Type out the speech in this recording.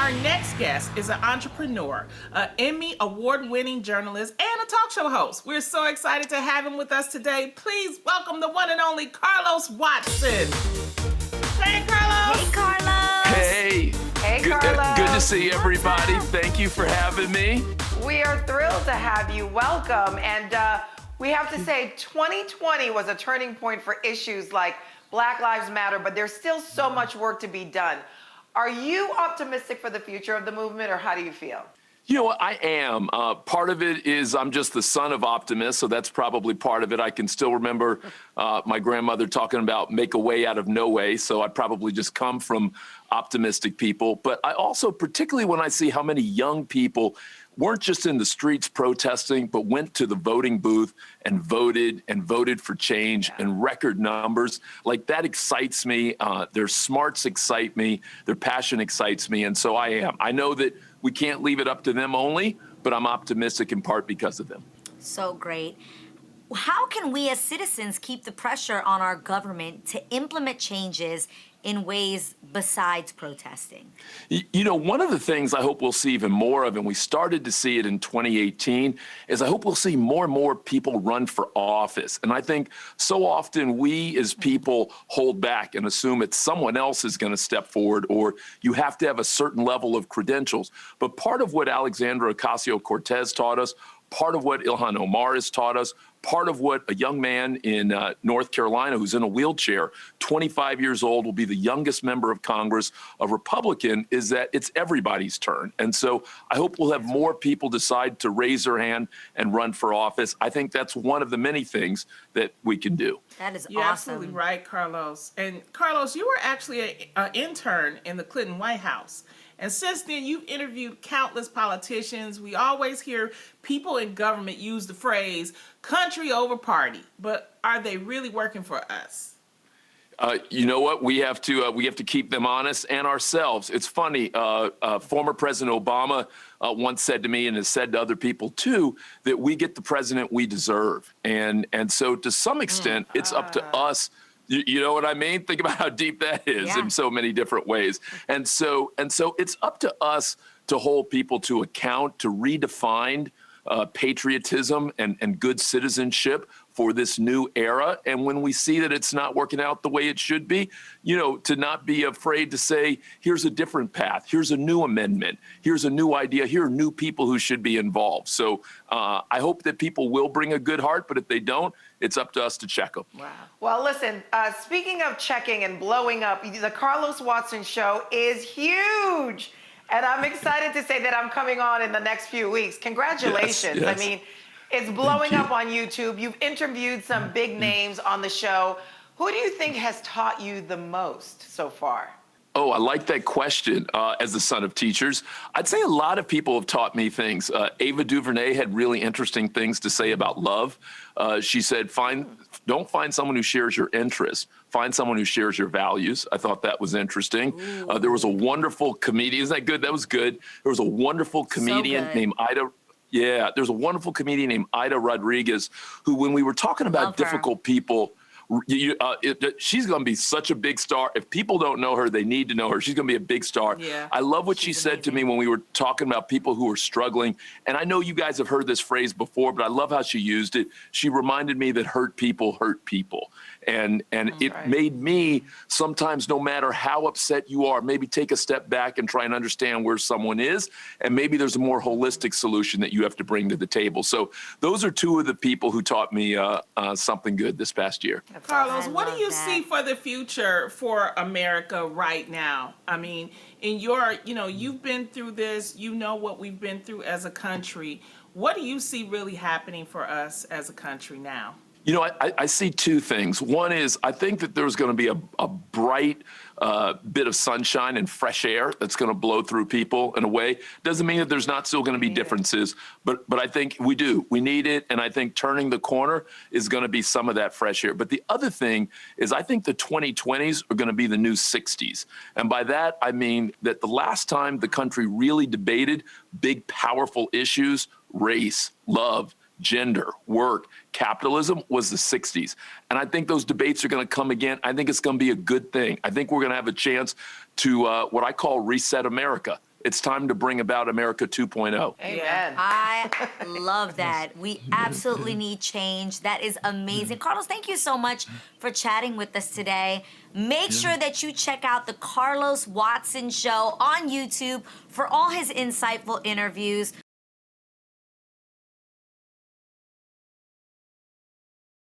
our next guest is an entrepreneur, an Emmy award-winning journalist, and a talk show host. We're so excited to have him with us today. Please welcome the one and only Carlos Watson. Hey, Carlos. Hey, Carlos. Hey. Hey, Carlos. Good to see everybody. Thank you for having me. We are thrilled to have you. Welcome. And we have to say 2020 was a turning point for issues like Black Lives Matter, but there's still so much work to be done. Are you optimistic for the future of the movement, or how do you feel? You know what, I am. Part of it is I'm just the son of optimists, so that's probably part of it. I can still remember my grandmother talking about make a way out of no way, so I probably just come from optimistic people. But I also, particularly when I see how many young people weren't just in the streets protesting, but went to the voting booth and voted for change in record numbers. Like, that excites me. Their smarts excite me. Their passion excites me. And so I am. I know that we can't leave it up to them only, but I'm optimistic in part because of them. So great. How can we as citizens keep the pressure on our government to implement changes in ways besides protesting? You know, one of the things I hope we'll see even more of, and we started to see it in 2018, is I hope we'll see more and more people run for office. And I think so often we as people hold back and assume it's someone else is going to step forward, or you have to have a certain level of credentials. But part of what Alexandra Ocasio-Cortez taught us, part of what Ilhan Omar has taught us, part of what a young man in North Carolina who's in a wheelchair, 25 years old, will be the youngest member of Congress, a Republican, is that it's everybody's turn. And so I hope we'll have more people decide to raise their hand and run for office. I think that's one of the many things that we can do. That is You're awesome. absolutely right, Carlos. And Carlos, you were actually an intern in the Clinton White House. And since then, you've interviewed countless politicians. We always hear people in government use the phrase country over party. But are they really working for us? You know what? We have to keep them honest and ourselves. It's funny. Former President Obama once said to me, and has said to other people too, that we get the president we deserve. And so to some extent, it's up to us. You know what I mean? Think about how deep that is in so many different ways. And so it's up to us to hold people to account, to redefine patriotism and good citizenship for this new era. And when we see that it's not working out the way it should be, you know, to not be afraid to say, here's a different path, here's a new amendment, here's a new idea, here are new people who should be involved. So I hope that people will bring a good heart, but if they don't, it's up to us to check them. Wow. Well, listen, speaking of checking and blowing up, the Carlos Watson Show is huge. And I'm excited to say that I'm coming on in the next few weeks. Congratulations. Yes. I mean, it's blowing up on YouTube. You've interviewed some big names on the show. Who do you think has taught you the most so far? Oh, I like that question. As the son of teachers, I'd say a lot of people have taught me things. Ava DuVernay had really interesting things to say about love. She said, don't find someone who shares your interests. Find someone who shares your values. I thought that was interesting. There was a wonderful comedian. Isn't that good? That was good. There was a wonderful comedian named Ida. Yeah, there's a wonderful comedian named Ida Rodriguez who, when we were talking about difficult people, she's going to be such a big star. If people don't know her, they need to know her. She's going to be a big star. Yeah, I love what she said to me when we were talking about people who are struggling. And I know you guys have heard this phrase before, but I love how she used it. She reminded me that hurt people hurt people. And it made me sometimes, no matter how upset you are, maybe take a step back and try and understand where someone is. And maybe there's a more holistic solution that you have to bring to the table. So those are two of the people who taught me something good this past year. Carlos, what do you see for the future for America right now? I mean, you've been through this, you know what we've been through as a country. What do you see really happening for us as a country now? You know, I see two things. One is I think that there's going to be a bright bit of sunshine and fresh air that's going to blow through people in a way. Doesn't mean that there's not still going to be differences, but I think we do. We need it, and I think turning the corner is going to be some of that fresh air. But the other thing is I think the 2020s are going to be the new 60s. And by that, I mean that the last time the country really debated big, powerful issues, race, love, gender, work, capitalism, was the 60s. And I think those debates are going to come again. I think it's going to be a good thing. I think we're going to have a chance to what I call reset America. It's time to bring about America 2.0. Amen. I love that. We absolutely need change. That is amazing. Carlos, thank you so much for chatting with us today. Make sure that you check out the Carlos Watson Show on YouTube for all his insightful interviews.